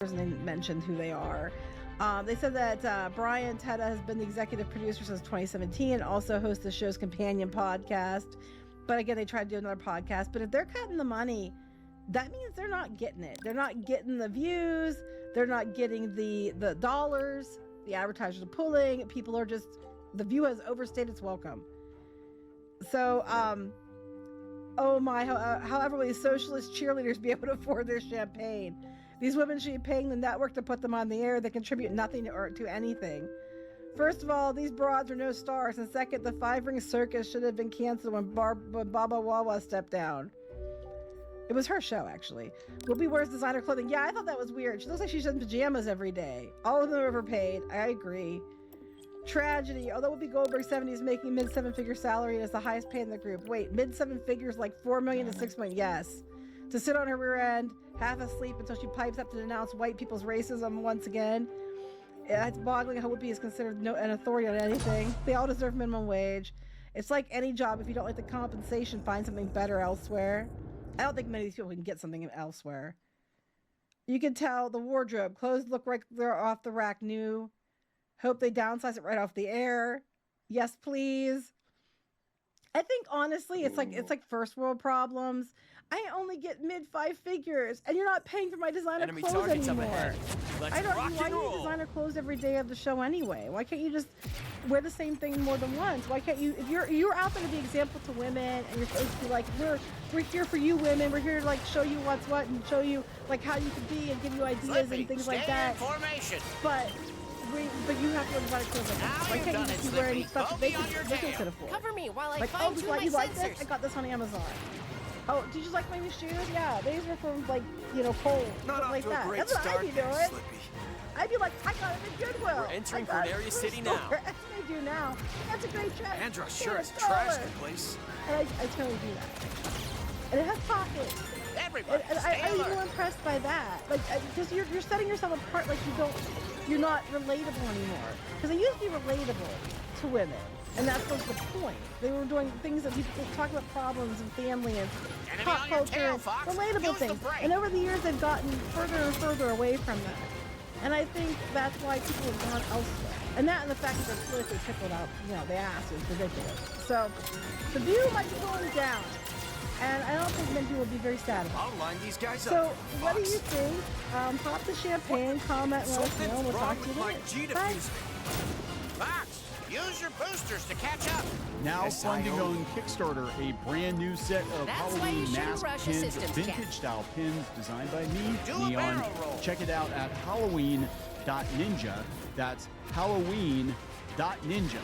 and they mentioned who they are. They said that Brian Teta has been the executive producer since 2017 and also hosts the show's companion podcast. But again, they tried to do another podcast. But if they're cutting the money, that means they're not getting it. They're not getting the views. They're not getting the dollars. The advertisers are pulling. People are just, the view has overstayed its welcome. So, oh my, however will these socialist cheerleaders be able to afford their champagne? These women should be paying the network to put them on the air. They contribute nothing to anything. First of all, these broads are no stars. And second, the 5-ring circus should have been canceled when Baba Wawa stepped down. It was her show, actually. Whoopi wears designer clothing. Yeah, I thought that was weird. She looks like she's in pajamas every day. All of them are overpaid. I agree. Tragedy. Although Whoopi Goldberg 70 is making mid-7-figure salary and is the highest paid in the group. Wait, mid-7 figures like $4 million to $6 million? Yes. To sit on her rear end, half asleep until she pipes up to denounce white people's racism once again. It's boggling how Whoopi is considered an authority on anything. They all deserve minimum wage. It's like any job. If you don't like the compensation, find something better elsewhere. I don't think many of these people can get something elsewhere. You can tell the wardrobe. Clothes look like they're off the rack new. Hope they downsize it right off the air. Yes, please. I think honestly, it's like first world problems. I only get mid 5 figures, and you're not paying for my designer clothes anymore. I don't know why you designer clothes every day of the show anyway. Why can't you just wear the same thing more than once? Why can't you? If you're out there to be example to women, and you're supposed to be like, we're here for you women. We're here to like show you what's what and show you like how you can be and give you ideas and things like that. But you have to wear designer clothes like that. Why can't you just be wearing stuff that they could afford? Cover me while I like, fine tune my you like sensors. this? I got this on Amazon. Oh, did you like my new shoes? Yeah, these were from like, Kohl's, something like that. That's what I'd be doing. I'd be like, I got it at Goodwill. We're entering Cordelia City now. That's what I do now. That's a great dress. Andros sure has trashed the place. And I totally do that. And it has pockets. Everybody, and I'm even impressed by that. Like, because you're setting yourself apart. Like you're not relatable anymore. Because I used to be relatable to women. And that was the point. They were doing things that people talk about problems and family and pop culture and relatable things. And over the years, they've gotten further and further away from that. And I think that's why people have gone elsewhere. And that and the fact that they're politically tickled out, the ass is ridiculous. So the view might be going down. And I don't think many people will be very sad about it. I'll line these guys so up. what do you think? Pop the champagne, comment, and let us know. We'll talk to you later. Bye. Fox, use your boosters to catch up. Now funding on Kickstarter a brand new set of Halloween mask pins, vintage style pins designed by me, Neon. Check it out at Halloween.ninja. That's Halloween.ninja.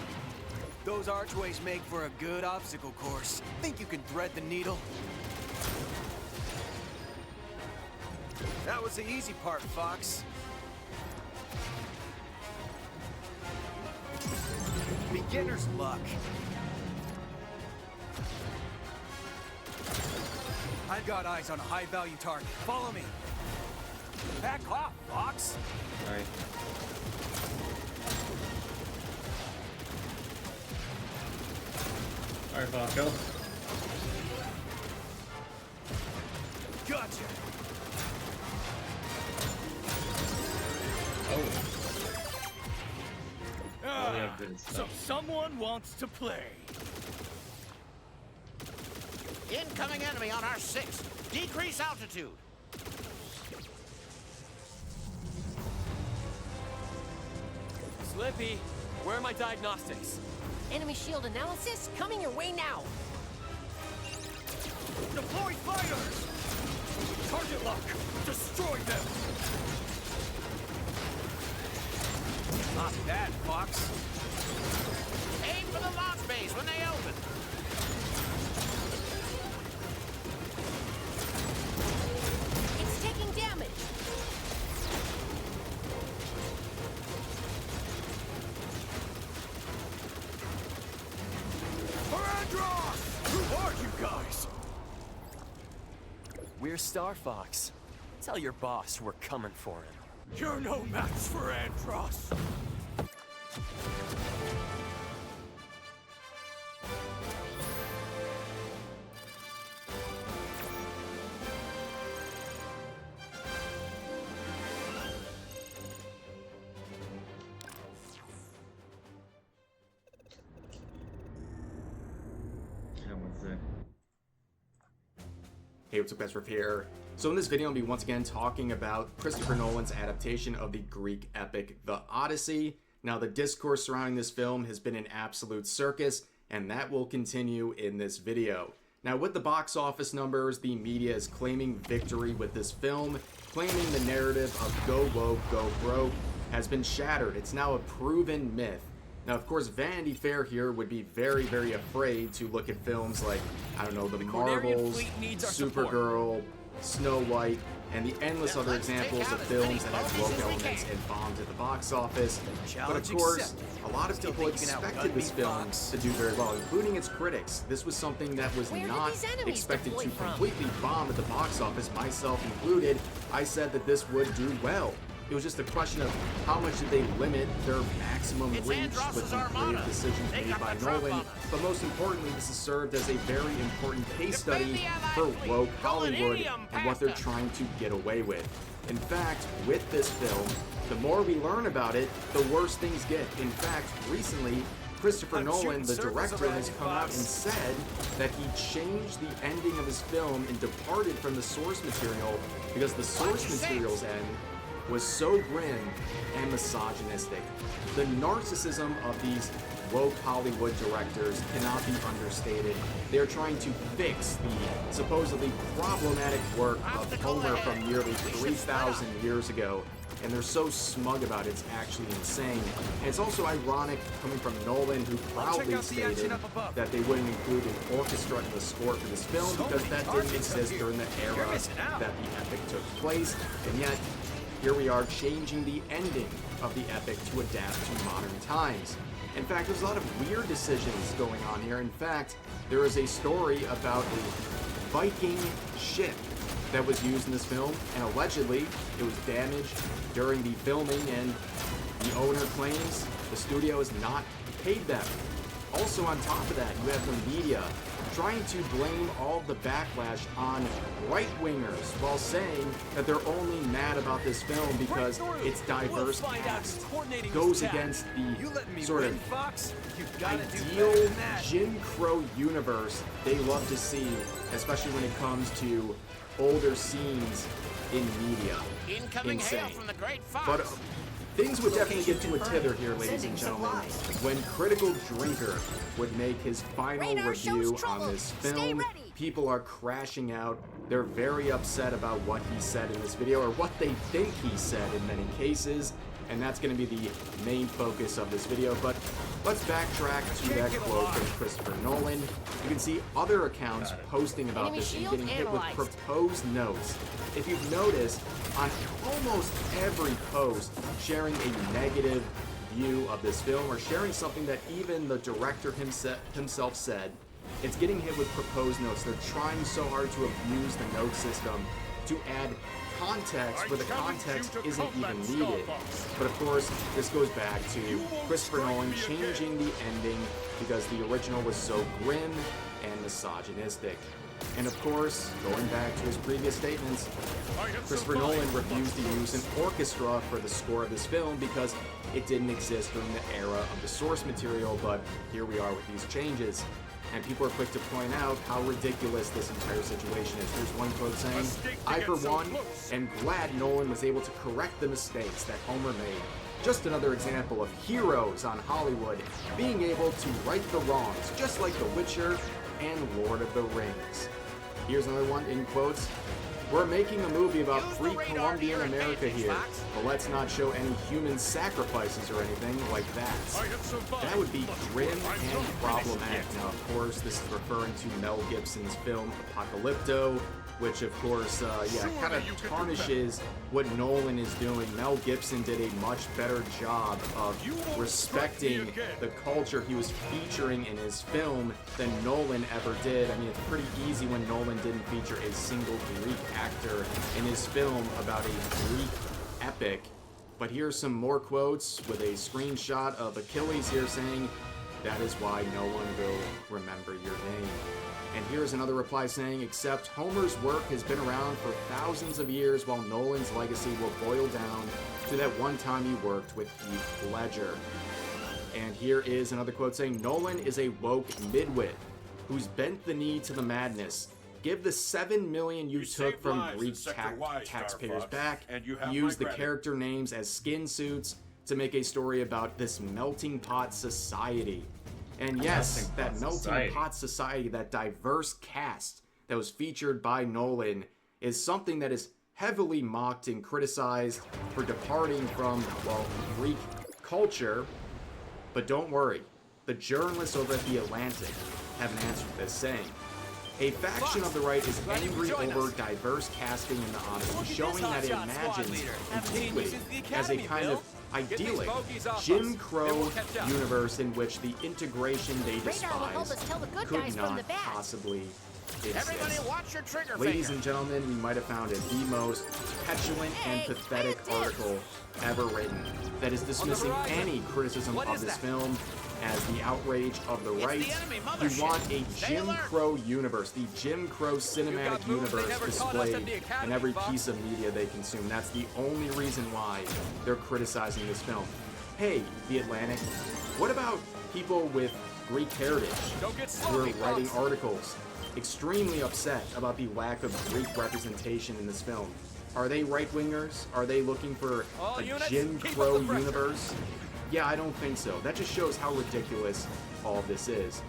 Those archways make for a good obstacle course. Think you can thread the needle? That was the easy part, Fox. Beginner's luck. I've got eyes on a high-value target. Follow me. Back off, Fox. All right. All right, Fox, go. Gotcha. So someone wants to play. Incoming enemy on our 6. Decrease altitude. Slippy, where are my diagnostics? Enemy shield analysis coming your way now. Deploy fighters! Target lock! Destroy them! Not bad, Fox. Aim for the launch bays when they open. It's taking damage. Andros! Who are you guys? We're Star Fox. Tell your boss we're coming for him. You're no match for Andros. Hey, what's up guys, Riff here. So in this video, I'll be once again talking about Christopher Nolan's adaptation of the Greek epic, The Odyssey. Now, the discourse surrounding this film has been an absolute circus, and that will continue in this video. Now, with the box office numbers, the media is claiming victory with this film, claiming the narrative of go woke, go broke has been shattered. It's now a proven myth. Now, of course, Vanity Fair here would be very, very afraid to look at films like, I don't know, The Marvels, Supergirl, Snow White, and the endless other examples of films that have woke elements and bombed at the box office. But of course, a lot of people expected this film to do very well, including its critics. This was something that was not expected to completely bomb at the box office, myself included. I said that this would do well. It was just a question of how much did they limit their maximum reach with the creative decisions made by Nolan. But most importantly, this has served as a very important case study for woke Hollywood and what they're trying to get away with. In fact, with this film, the more we learn about it, the worse things get. In fact, recently, Christopher Nolan, the director, has come out and said that he changed the ending of his film and departed from the source material because the source material's end was so grim and misogynistic. The narcissism of these woke Hollywood directors cannot be understated. They're trying to fix the supposedly problematic work of Homer from nearly 3,000 years ago, and they're so smug about it, it's actually insane. And it's also ironic coming from Nolan, who proudly stated that they wouldn't include an orchestra in the score for this film because that didn't exist during the era that the epic took place, and yet here we are changing the ending of the epic to adapt to modern times. In fact, there's a lot of weird decisions going on here. In fact, there is a story about a Viking ship that was used in this film, and allegedly it was damaged during the filming, and the owner claims the studio has not paid them. Also on top of that, you have the media trying to blame all the backlash on right-wingers while saying that they're only mad about this film because its diverse cast goes against the sort of ideal Jim Crow universe they love to see, especially when it comes to older scenes in media. Insane. But things would definitely get to a tither here, ladies and gentlemen, when Critical Drinker would make his final review on this film. People are crashing out. They're very upset about what he said in this video, or what they think he said in many cases, and that's going to be the main focus of this video. But let's backtrack to that quote from Christopher Nolan. You can see other accounts posting about this and getting hit with proposed notes. If you've noticed, on almost every post sharing a negative view of this film, or sharing something that even the director himself said, it's getting hit with proposed notes. They're trying so hard to abuse the note system to add context where the context isn't even needed. But of course, this goes back to Christopher Nolan changing the ending because the original was so grim and misogynistic. And of course, going back to his previous statements, Christopher Nolan refused to use an orchestra for the score of this film because it didn't exist during the era of the source material, but here we are with these changes. And people are quick to point out how ridiculous this entire situation is. Here's one quote saying, "I, for one, am glad Nolan was able to correct the mistakes that Homer made. Just another example of heroes on Hollywood being able to right the wrongs, just like The Witcher and Lord of the Rings." Here's another one in quotes. "We're making a movie about pre-Columbian America here, but let's not show any human sacrifices or anything like that." That would be grim and problematic. Now, of course, this is referring to Mel Gibson's film Apocalypto, which, of course, kind of tarnishes what Nolan is doing. Mel Gibson did a much better job of respecting the culture he was featuring in his film than Nolan ever did. I mean, it's pretty easy when Nolan didn't feature a single Greek actor in his film about a Greek epic. But here's some more quotes with a screenshot of Achilles here saying, "That is why no one will remember your name." And here's another reply saying, "Except Homer's work has been around for thousands of years, while Nolan's legacy will boil down to that one time he worked with Heath Ledger." And here is another quote saying, "Nolan is a woke midwit who's bent the knee to the madness. give the $7 million you took from Greek taxpayers back, use the character names as skin suits to make a story about this melting pot society. And yes, that melting pot society, that diverse cast that was featured by Nolan, is something that is heavily mocked and criticized for departing from, well, Greek culture. But don't worry, the journalists over at The Atlantic have an answer to this, saying, a faction of the right is angry over diverse casting in the Odyssey, showing that it imagines antiquity as a kind of idyllic Jim Crow universe in which the integration they despise could not possibly exist. Ladies and gentlemen, we might have found it the most petulant and pathetic article ever written that is dismissing any criticism of this film as the outrage of the right, who want a Jim Crow universe, the Jim Crow cinematic universe displayed in every piece of media they consume. That's the only reason why they're criticizing this film. Hey, The Atlantic, what about people with Greek heritage who are writing articles extremely upset about the lack of Greek representation in this film? Are they right-wingers? Are they looking for a Jim Crow universe? Yeah, I don't think so. That just shows how ridiculous all of this is.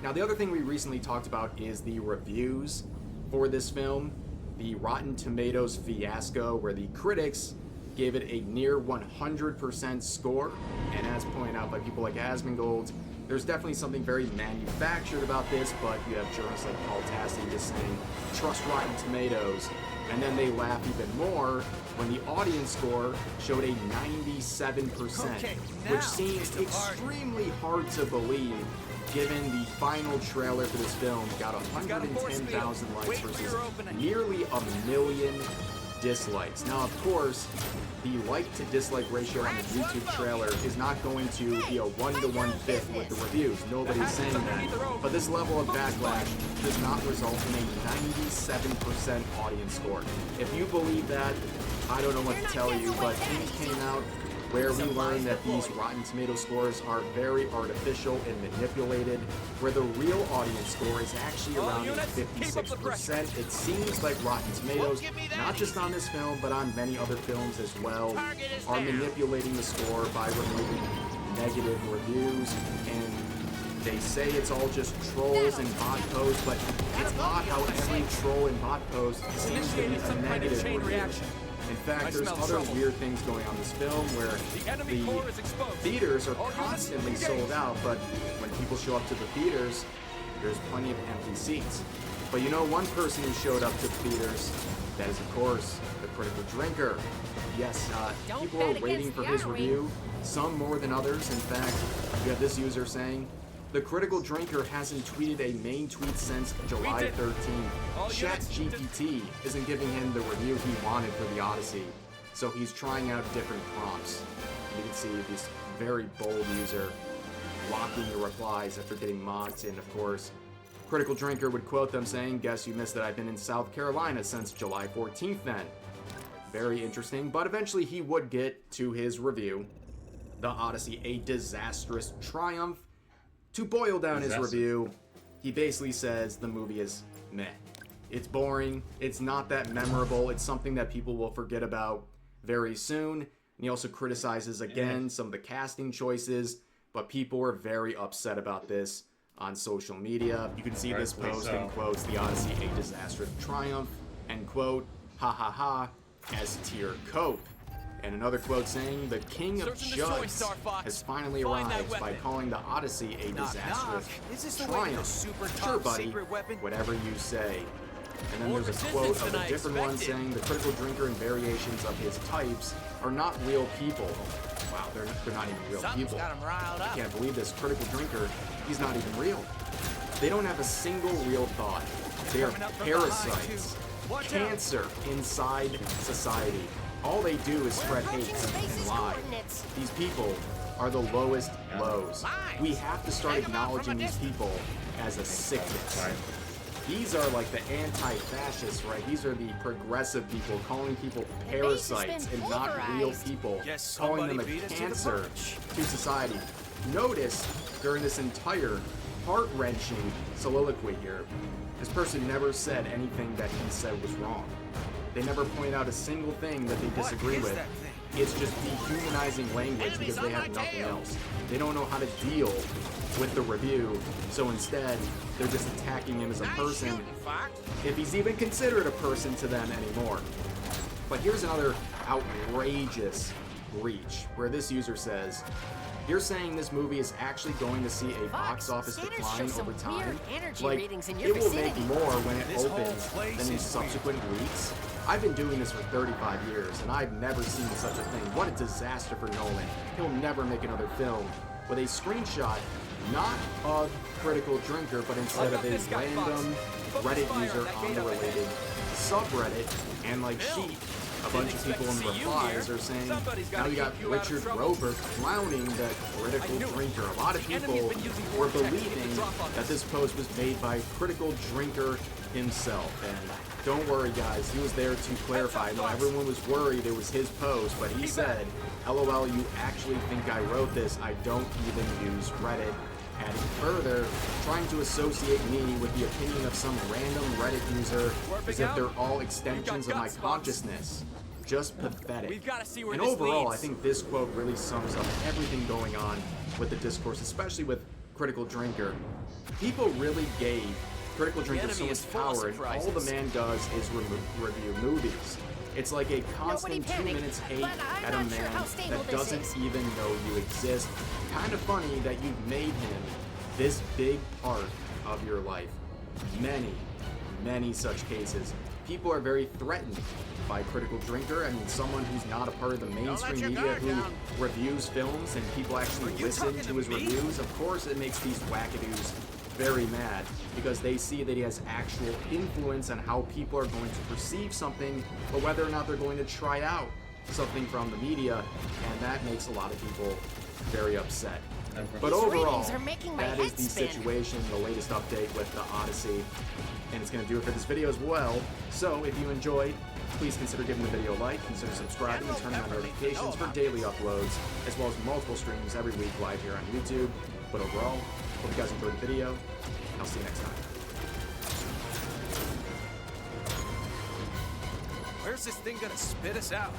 Now, the other thing we recently talked about is the reviews for this film. The Rotten Tomatoes fiasco, where the critics gave it a near 100% score. And as pointed out by people like Asmongold, there's definitely something very manufactured about this, but you have journalists like Paul Tassi just saying, trust Rotten Tomatoes. And then they laugh even more when the audience score showed a 97%, which seems extremely hard to believe given the final trailer for this film got 110,000 likes versus nearly 1 million dislikes. Now, of course, the like to dislike ratio on the YouTube trailer is not going to be a 1-to-1 fit with the reviews. Nobody's saying that. But this level of backlash does not result in a 97% audience score. If you believe that, I don't know what to tell you, but things came out where we learned that these Rotten Tomato scores are very artificial and manipulated, where the real audience score is actually around 56%. It seems like Rotten Tomatoes, not just on this film, but on many other films as well, are manipulating the score by removing negative reviews, and they say it's all just trolls and bot posts, but it's odd how every troll and bot post seems to be a negative review. In fact, there's other weird things going on in this film where the theaters are constantly sold out, but when people show up to the theaters, there's plenty of empty seats. But you know, one person who showed up to the theaters, that is, of course, the Critical Drinker. Yes, people are waiting for his review, some more than others. In fact, you have this user saying, the Critical Drinker hasn't tweeted a main tweet since July 13th. ChatGPT isn't giving him the review he wanted for the Odyssey, so he's trying out different prompts. You can see this very bold user blocking the replies after getting mocked, and of course, Critical Drinker would quote them saying, guess you missed that I've been in South Carolina since July 14th then. Very interesting, but eventually he would get to his review. The Odyssey, a disastrous triumph. To boil down his review, he basically says the movie is meh. It's boring, it's not that memorable, it's something that people will forget about very soon. And he also criticizes, again, some of the casting choices, but people were very upset about this on social media. You can see this post in quotes, the Odyssey, a disastrous triumph, end quote, ha ha ha, S tier cope. And another quote saying, the king of jugs has finally arrived by calling the Odyssey a disastrous triumph. Sure, buddy, whatever you say. And then there's a quote of a different one saying, the Critical Drinker and variations of his types are not real people. Wow, they're not even real people. I can't believe this. Critical Drinker, he's not even real. They don't have a single real thought. They are parasites, cancer inside society. All they do is spread hate and lie. These people are the lowest lows. We have to start acknowledging these people as a sickness. These are like the anti-fascists, right? These are the progressive people calling people parasites and not real people, calling them a cancer to society. Notice during this entire heart-wrenching soliloquy here, This person never said anything that he said was wrong. They never point out a single thing that they disagree with. It's just dehumanizing language because they have nothing else. They don't know how to deal with the review, so instead, they're just attacking him as a person, if he's even considered a person to them anymore. But here's another outrageous breach, where this user says, "You're saying this movie is actually going to see a box office decline over time? Like, it will make more when it opens than in subsequent weeks? I've been doing this for 35 years, and I've never seen such a thing. What a disaster for Nolan. He'll never make another film." With a screenshot, not of Critical Drinker, but instead of a random Reddit user on the related subreddit, and like Sheep, a bunch of people in the replies are saying, now you got Richard Rober clowning the Critical Drinker. A lot of people were believing that this post was made by Critical Drinker himself. And don't worry, guys, he was there to clarify. No, everyone was worried it was his post, but he said, "LOL, you actually think I wrote this? I don't even use Reddit." Adding further, trying to associate me with the opinion of some random Reddit user as if they're all extensions of my consciousness. Just pathetic. And overall, I think this quote really sums up everything going on with the discourse, especially with Critical Drinker. People really gave Critical Drinker so much power, and all the man does is review movies. It's like a constant 2 minutes hate at a man that doesn't even know you exist. Kind of funny that you've made him this big part of your life. Many such cases. People are very threatened by Critical Drinker. I mean, someone who's not a part of the mainstream media who reviews films and people actually listen to his reviews. Of course, it makes these wackadoos very mad because they see that he has actual influence on how people are going to perceive something, but whether or not they're going to try out something from the media, and that makes a lot of people very upset. But overall, that is the situation, the latest update with the Odyssey, and it's going to do it for this video as well. So if you enjoyed, please consider giving the video a like, consider subscribing and turning on notifications for daily uploads, as well as multiple streams every week live here on YouTube. But overall, hope you guys enjoyed the video. I'll see you next time. Where's this thing gonna spit us out?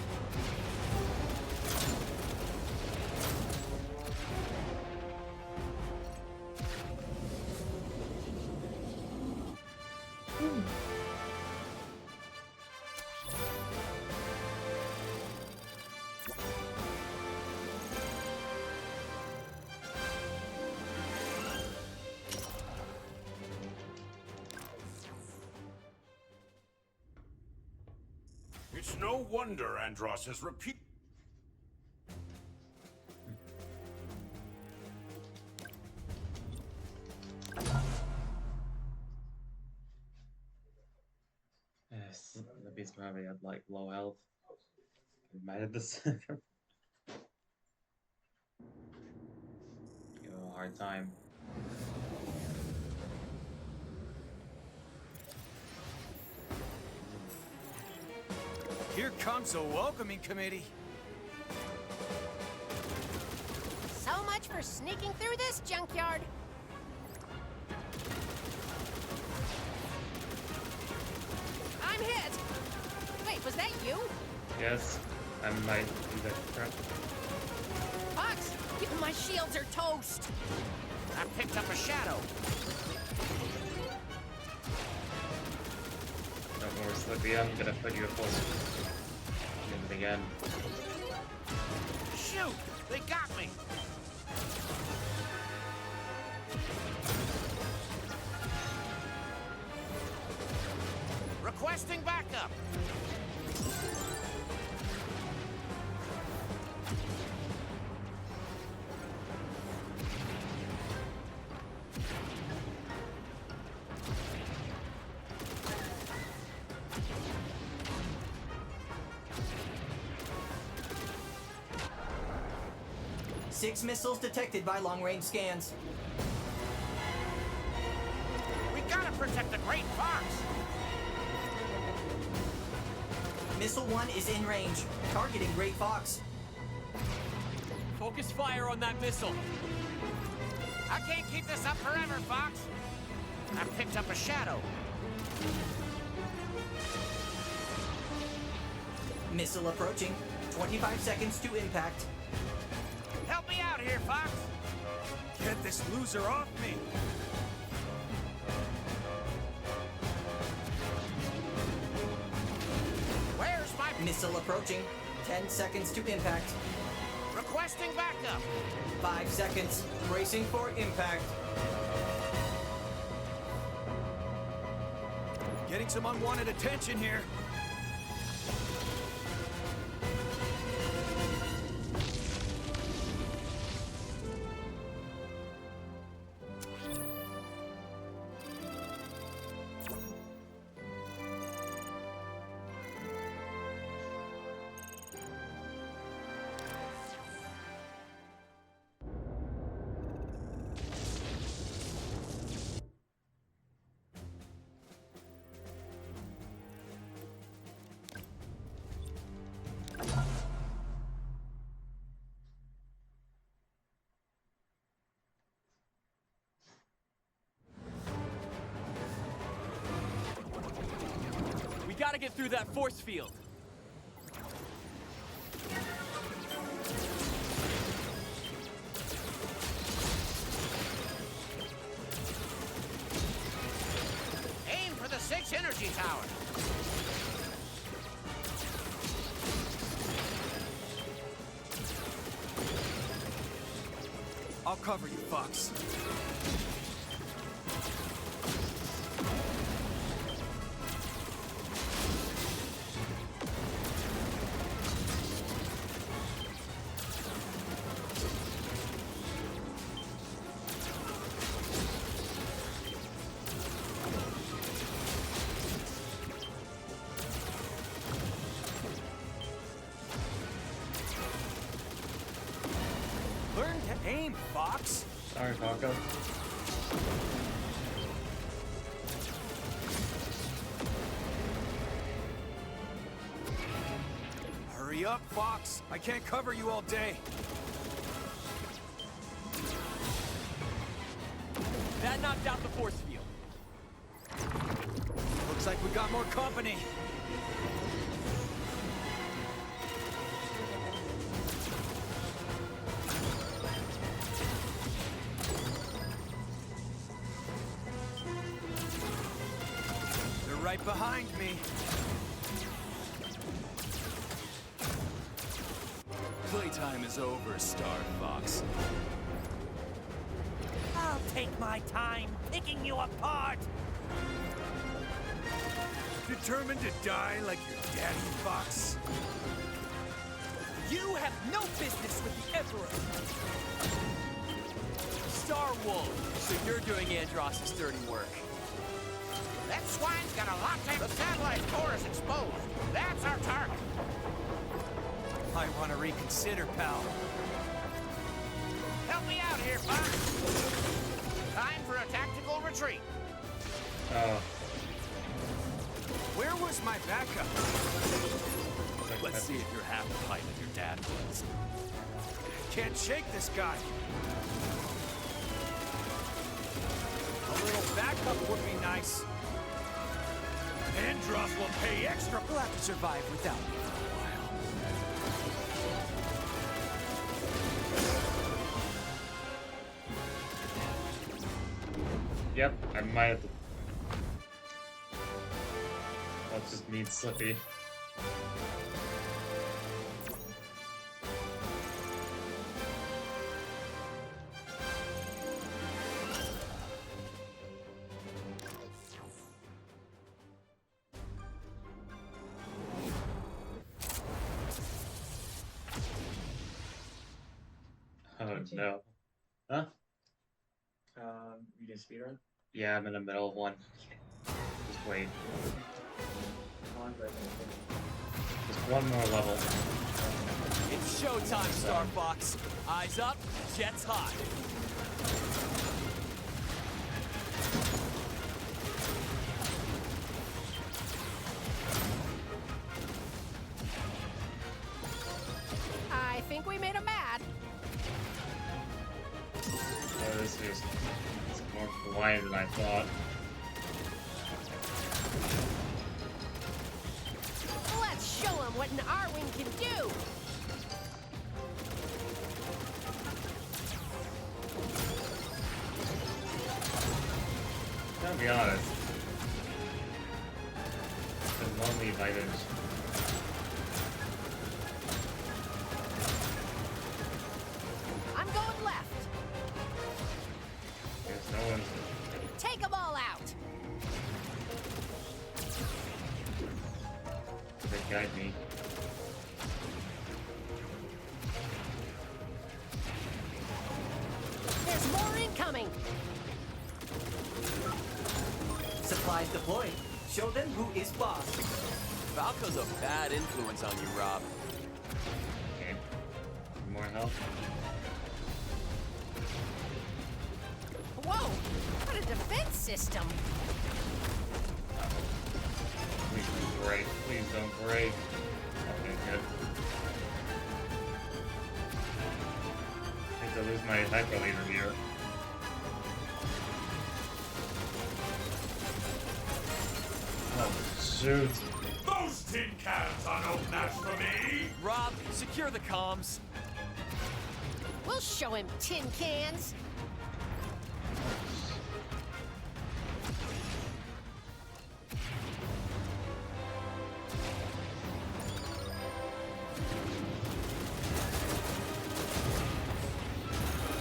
It's no wonder Andros has repeated. Yes, the beast probably had like low health. He might have this. Give him a hard time. Here comes a welcoming committee. So much for sneaking through this junkyard. I'm hit. Wait, was that you? Yes, I might do that crap. Fox, my shields are toast. I picked up a shadow. Don't worry, Slippy, I'm gonna put you a full. Do it again. Shoot! They got me! Requesting backup! Six missiles detected by long-range scans. We gotta protect the Great Fox! Missile 1 is in range, targeting Great Fox. Focus fire on that missile. I can't keep this up forever, Fox! I picked up a shadow. Missile approaching. 25 seconds to impact. Help me out here, Fox. Get this loser off me. Where's my... Missile approaching. 10 seconds to impact. Requesting backup. 5 seconds. Bracing for impact. Getting some unwanted attention here. We gotta get through that force field. Aim for the 6 energy tower. I'll cover you, Fox. Learn to aim, Fox. Sorry, Falco. Hurry up, Fox. I can't cover you all day. That knocked out the force field. Looks like we got more company. They're right behind me. Playtime is over, Star Fox. I'll take my time picking you apart. Determined to die like your daddy, Fox? You have no business with the Emperor. Star Wolf, so you're doing Andross's dirty work. That swine's got a latte. The satellite core is exposed. That's our target. I want to reconsider, pal. Help me out here, Fox. Time for a tactical retreat. Oh. Where was my backup? Let's see if you're half the height of your dad was. Can't shake this guy. A little backup would be nice. Andross will pay extra. We'll have to survive without me for a while. Yep, I might have to. That just means Slippy. Oh no. Huh? You did speedrun? Yeah, I'm in the middle of one. Just wait. Just one more level. It's showtime, Star Fox. Eyes up, jets high. I think we made him mad. Oh, this is more Hawaii than I thought. Let's show him what an R-Wing can do! Gotta be honest. The lonely items. I'm going left. Guess no one's. Take them all out. They guide me. There's more incoming. Supplies deployed. Show them who is boss. Falco's a bad influence on you, Rob. Okay. More help. Whoa! What a defense system! Please don't break. Please don't break. Okay, good. I hate to lose my hyper leader here. Oh, shoot. Those tin cans are no match for me! Rob, secure the comms. We'll show him tin cans.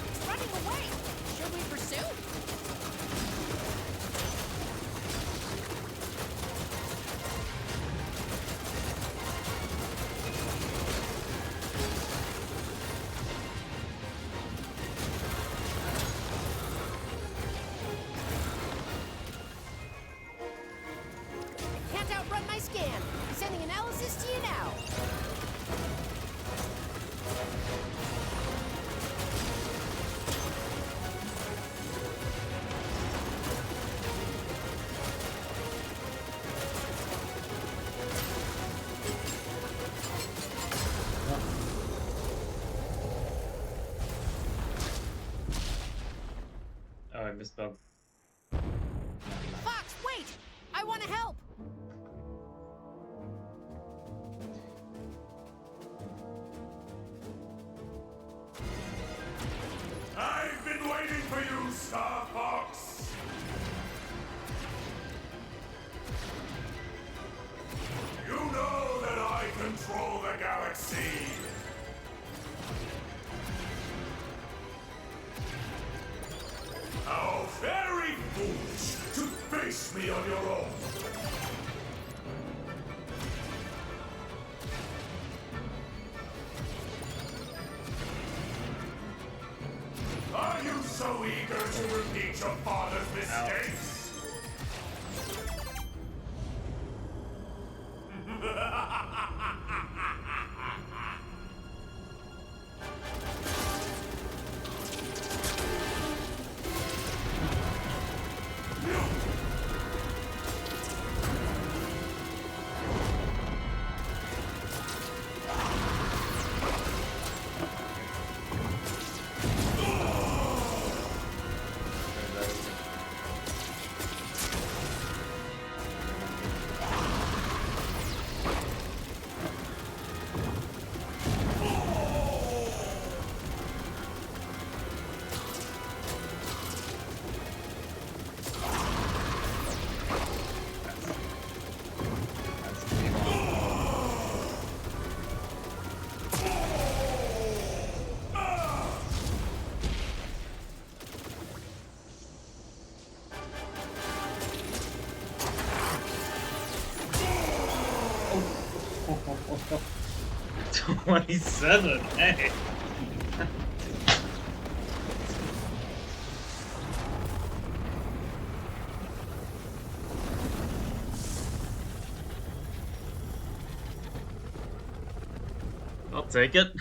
It's running away. Should we pursue? Can't outrun my scan. Sending analysis to you now. Oh, I misspelled. Fox, wait! I want to help! I've been waiting for you, Star Fox! You know that I control the galaxy! How very foolish to face me on your own! Are you so eager to repeat your father's mistakes? Oh. 27, hey! I'll take it.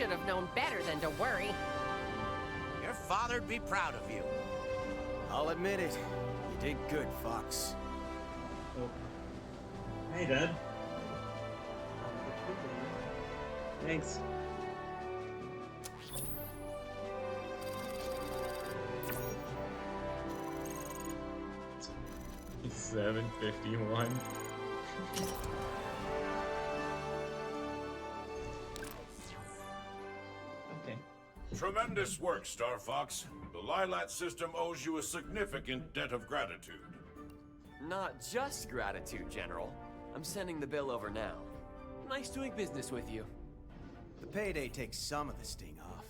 should have known better than to worry. Your father'd be proud of you. I'll admit it. You did good, Fox. Oh. Hey, Dad. Thanks. It's 7:51. Okay. Tremendous work, Star Fox. The Lilat system owes you a significant debt of gratitude. Not just gratitude, General. I'm sending the bill over now. Nice doing business with you. The payday takes some of the sting off.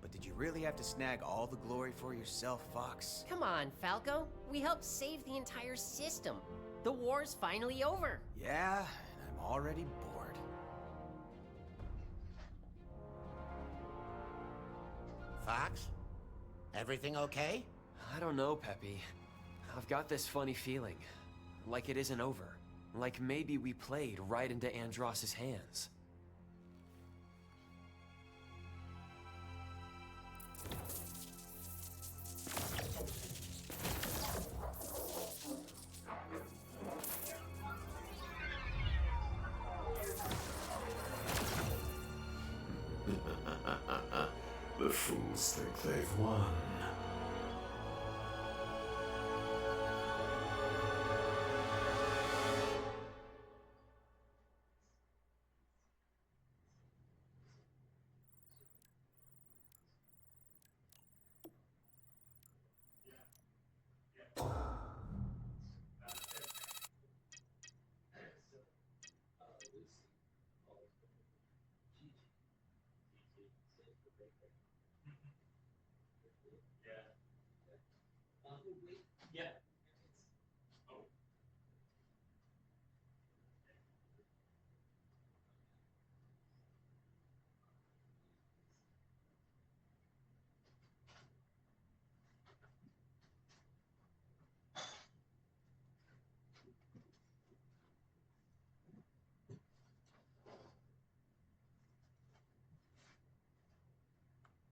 But did you really have to snag all the glory for yourself, Fox? Come on, Falco. We helped save the entire system. The war's finally over. Yeah, and I'm already bored. Fox? Everything okay? I don't know, Peppy. I've got this funny feeling. Like it isn't over. Like maybe we played right into Andross's hands. The fools think they've won. Yeah.